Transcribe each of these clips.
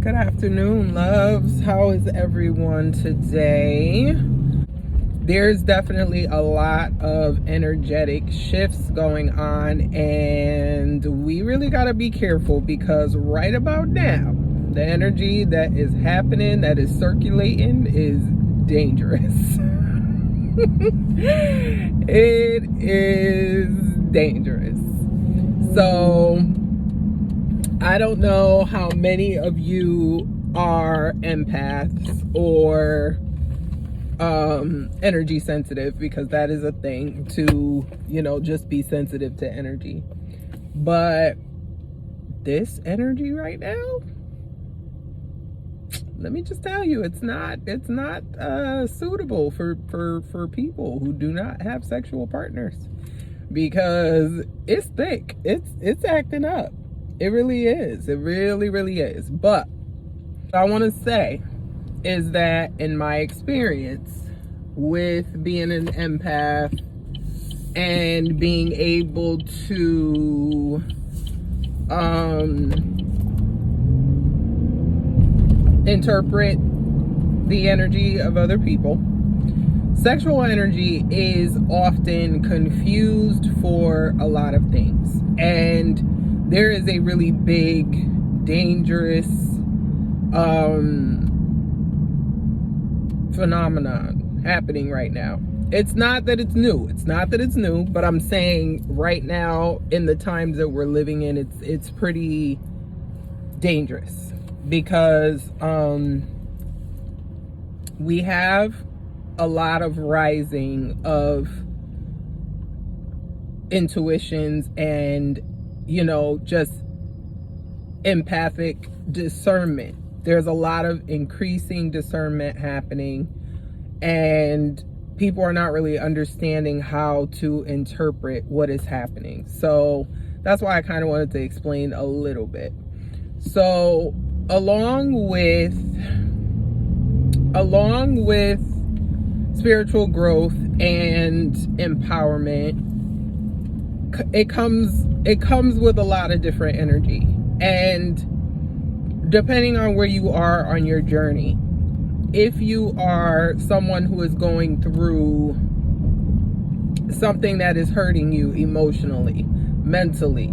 Good afternoon, loves. How is everyone today? There's definitely a lot of energetic shifts going on, and we really got to be careful because right about now, the energy that is happening, that is circulating, is dangerous. It is dangerous. So I don't know how many of you are empaths or energy sensitive, because that is a thing to, just be sensitive to energy. But this energy right now, let me just tell you, it's not suitable for people who do not have sexual partners, because it's thick. It's acting up. It really is. It really, really is. But what I want to say is that in my experience with being an empath and being able to interpret the energy of other people, sexual energy is often confused for a lot of things. And there is a really big, dangerous phenomenon happening right now. It's not that it's new. But I'm saying right now, in the times that we're living in, it's pretty dangerous, because we have a lot of rising of intuitions and just empathic discernment. There's a lot of increasing discernment happening, and people are not really understanding how to interpret what is happening. So that's why I kind of wanted to explain a little bit. So along with spiritual growth and empowerment, it comes with a lot of different energy. And depending on where you are on your journey, if you are someone who is going through something that is hurting you emotionally, mentally,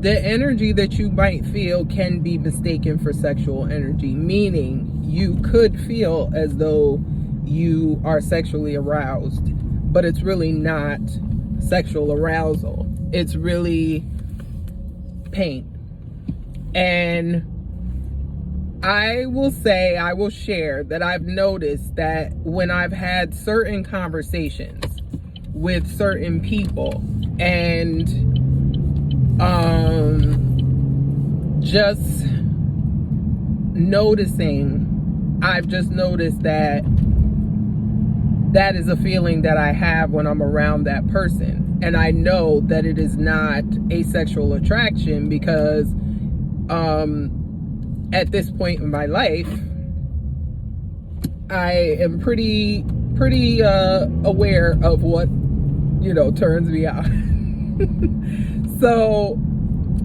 the energy that you might feel can be mistaken for sexual energy, meaning you could feel as though you are sexually aroused, but it's really not sexual arousal. It's really pain. And I will share that I've noticed that when I've had certain conversations with certain people, and just noticing, I've just noticed that is a feeling that I have when I'm around that person. And I know that it is not a sexual attraction, because at this point in my life, I am pretty aware of what turns me on. So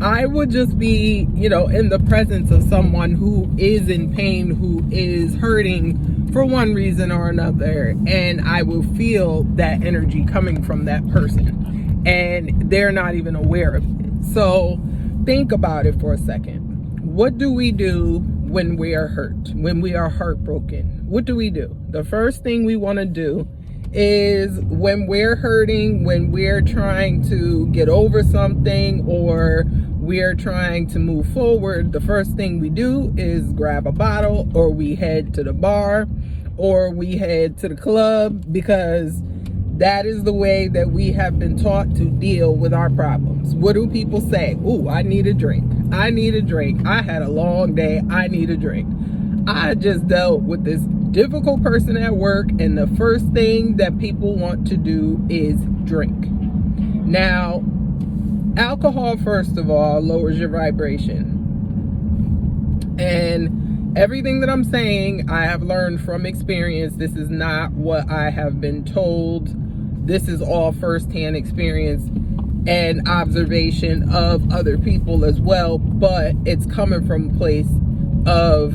I would just be in the presence of someone who is in pain, who is hurting for one reason or another, and I will feel that energy coming from that person, and they're not even aware of it. So think about it for a second. What do we do when we are hurt, when we are heartbroken? What do we do? The first thing we want to do is, when we're hurting, when we're trying to get over something, or we're trying to move forward, the first thing we do is grab a bottle, or we head to the bar, or we head to the club, because that is the way that we have been taught to deal with our problems. What do people say? Ooh, I need a drink. I need a drink. I had a long day. I need a drink. I just dealt with this difficult person at work, and the first thing that people want to do is drink. Now, alcohol, first of all, lowers your vibration. And everything that I'm saying, I have learned from experience. This is not what I have been told. This is all firsthand experience. and observation of other people as well, but it's coming from a place of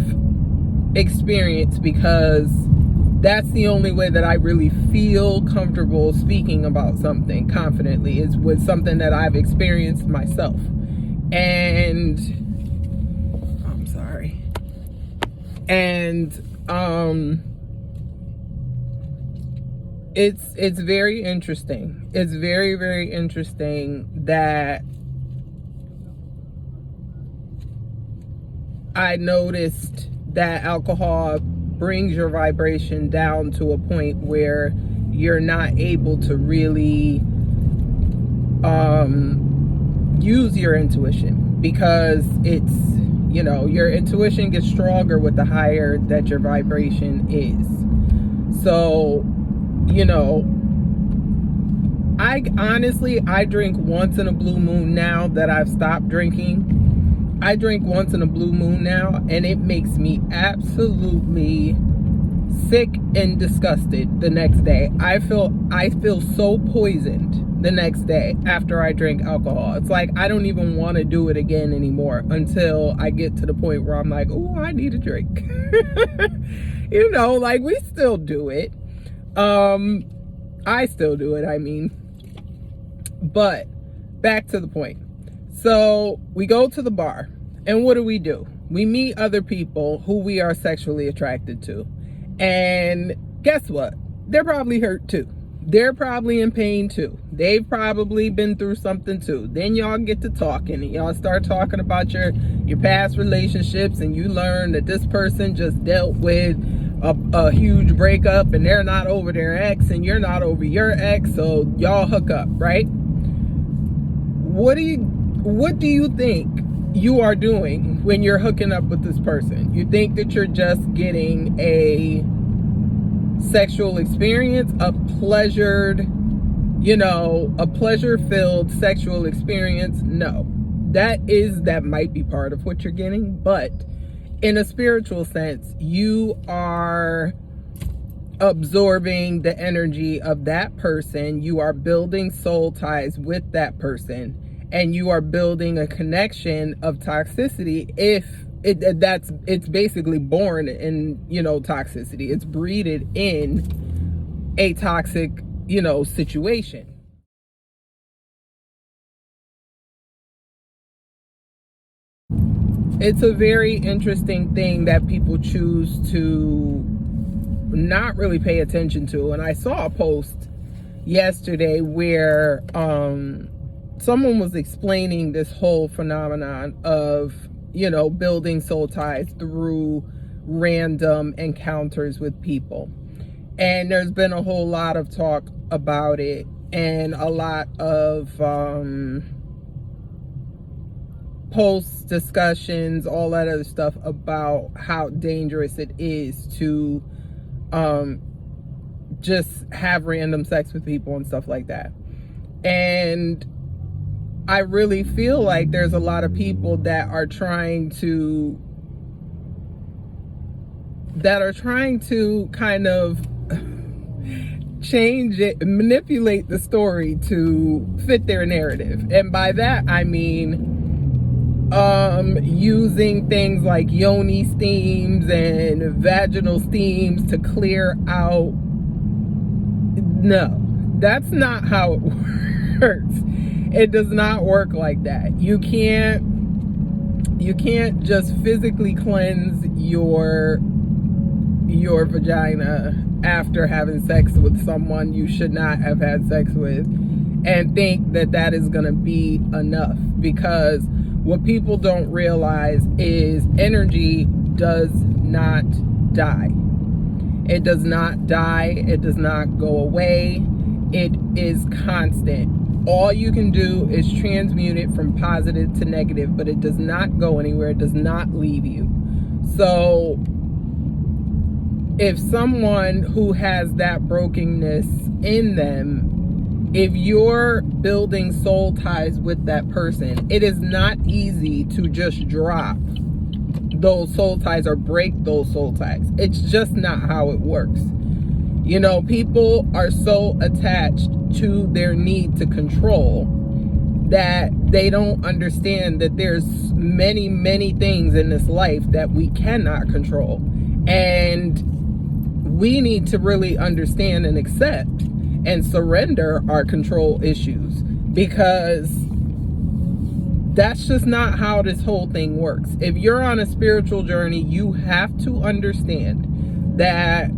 experience, because that's the only way that I really feel comfortable speaking about something confidently, is with something that I've experienced myself. And I'm sorry. And it's very interesting. It's very, very interesting that I noticed that alcohol brings your vibration down to a point where you're not able to really use your intuition, because it's, you know, your intuition gets stronger with the higher that your vibration is. So, you know, I drink once in a blue moon now that I've stopped drinking. I drink once in a blue moon now, and it makes me absolutely sick and disgusted the next day. I feel so poisoned the next day after I drink alcohol. It's like I don't even want to do it again anymore until I get to the point where I'm like, oh, I need a drink. You know, like, we still do it. I still do it, I mean. But back to the point. So we go to the bar, and what do? We meet other people who we are sexually attracted to. And guess what? They're probably hurt too. They're probably in pain too. They've probably been through something too. Then y'all get to talking, and y'all start talking about your past relationships, and you learn that this person just dealt with a huge breakup, and they're not over their ex, and you're not over your ex, so y'all hook up, right? What do you think you are doing when you're hooking up with this person? You think that you're just getting a sexual experience, a pleasure-filled sexual experience? No. That might be part of what you're getting, but in a spiritual sense, you are absorbing the energy of that person. You are building soul ties with that person, and you are building a connection of toxicity. It's basically born in, toxicity. It's breeded in a toxic, situation. It's a very interesting thing that people choose to not really pay attention to. And I saw a post yesterday where someone was explaining this whole phenomenon of, building soul ties through random encounters with people. And there's been a whole lot of talk about it, and a lot of posts, discussions, all that other stuff about how dangerous it is to just have random sex with people and stuff like that. And I really feel like there's a lot of people that are trying to kind of change it, manipulate the story to fit their narrative. And by that, I mean using things like yoni steams and vaginal steams to clear out. No, that's not how it works. It does not work like that. You can't just physically cleanse your vagina after having sex with someone you should not have had sex with and think that is going to be enough, because what people don't realize is energy does not die. It does not die. It does not go away. It is constant. All you can do is transmute it from positive to negative, but it does not go anywhere. It does not leave you. So if someone who has that brokenness in them, if you're building soul ties with that person, it is not easy to just drop those soul ties or break those soul ties. It's just not how it works. People are so attached to their need to control that they don't understand that there's many, many things in this life that we cannot control. And we need to really understand and accept and surrender our control issues, because that's just not how this whole thing works. If you're on a spiritual journey, you have to understand that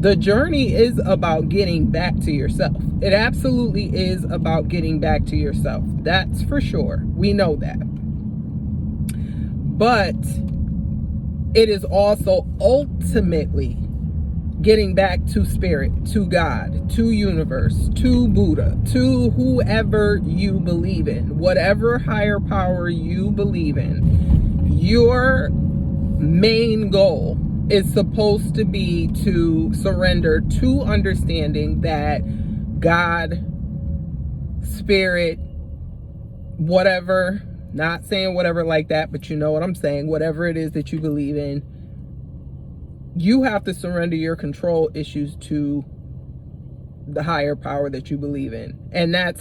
the journey is about getting back to yourself. It absolutely is about getting back to yourself. That's for sure. We know that. But it is also ultimately getting back to spirit, to God, to universe, to Buddha, to whoever you believe in, whatever higher power you believe in. Your main goal is supposed to be to surrender to understanding that God, spirit, whatever, not saying whatever like that, but you know what I'm saying, whatever it is that you believe in, you have to surrender your control issues to the higher power that you believe in. And that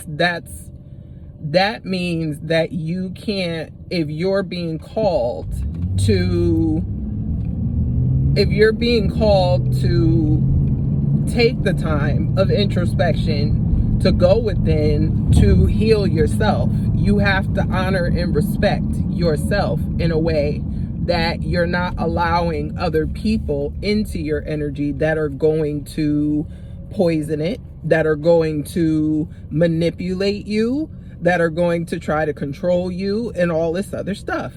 means that you can't, if you're being called to take the time of introspection, to go within, to heal yourself, you have to honor and respect yourself in a way that you're not allowing other people into your energy that are going to poison it, that are going to manipulate you, that are going to try to control you, and all this other stuff.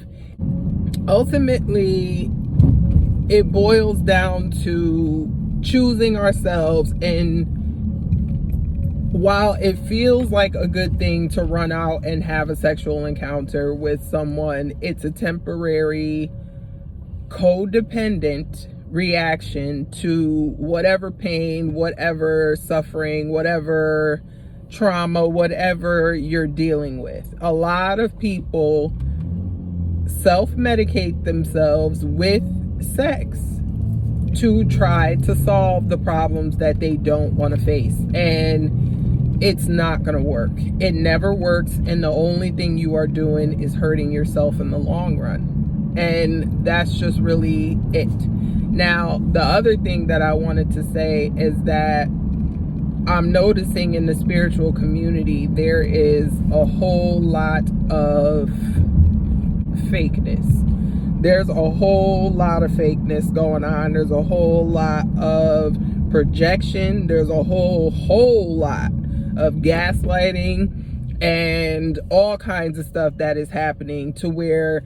Ultimately, it boils down to choosing ourselves. And while it feels like a good thing to run out and have a sexual encounter with someone, it's a temporary codependent reaction to whatever pain, whatever suffering, whatever trauma, whatever you're dealing with. A lot of people self-medicate themselves with sex to try to solve the problems that they don't want to face, and it's not going to work. It never works, and the only thing you are doing is hurting yourself in the long run, and that's just really it. Now, the other thing that I wanted to say is that I'm noticing in the spiritual community there is a whole lot of fakeness. There's a whole lot of fakeness going on. There's a whole lot of projection. There's a whole lot of gaslighting and all kinds of stuff that is happening, to where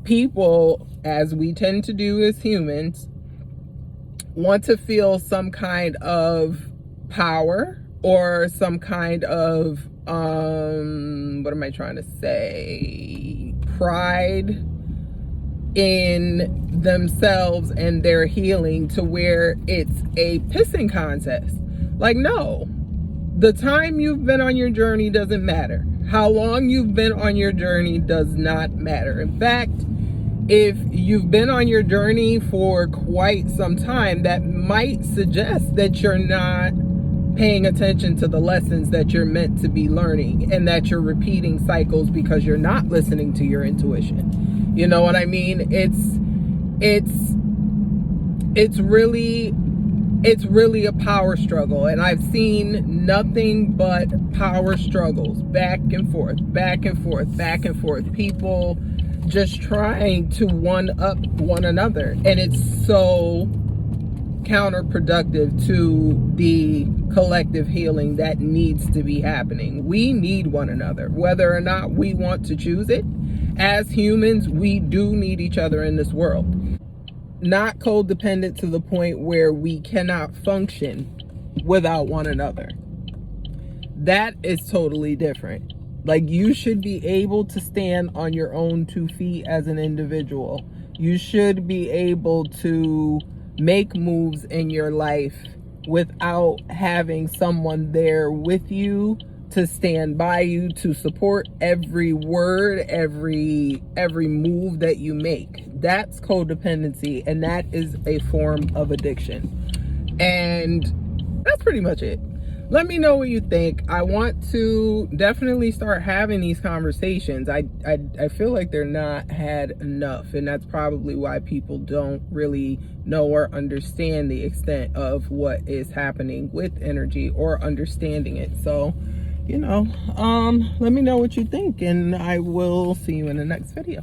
people, as we tend to do as humans, want to feel some kind of power or some kind of what am I trying to say, pride in themselves and their healing, to where it's a pissing contest. Like, no, the time you've been on your journey doesn't matter. How long you've been on your journey does not matter. In fact, if you've been on your journey for quite some time, that might suggest that you're not paying attention to the lessons that you're meant to be learning, and that you're repeating cycles because you're not listening to your intuition. You know what I mean? It's really a power struggle, and I've seen nothing but power struggles, back and forth, back and forth, back and forth. People just trying to one up one another, and it's so counterproductive to the collective healing that needs to be happening. We need one another, whether or not we want to choose it. As humans, we do need each other in this world. Not codependent to the point where we cannot function without one another. That is totally different. Like, you should be able to stand on your own 2 feet as an individual. You should be able to make moves in your life without having someone there with you to stand by you, to support every word, every move that you make. That's codependency, and that is a form of addiction. And that's pretty much it. let me know what you think. I want to definitely start having these conversations. I feel like they're not had enough, and that's probably why people don't really know or understand the extent of what is happening with energy or understanding it. So, you know, let me know what you think, and I will see you in the next video.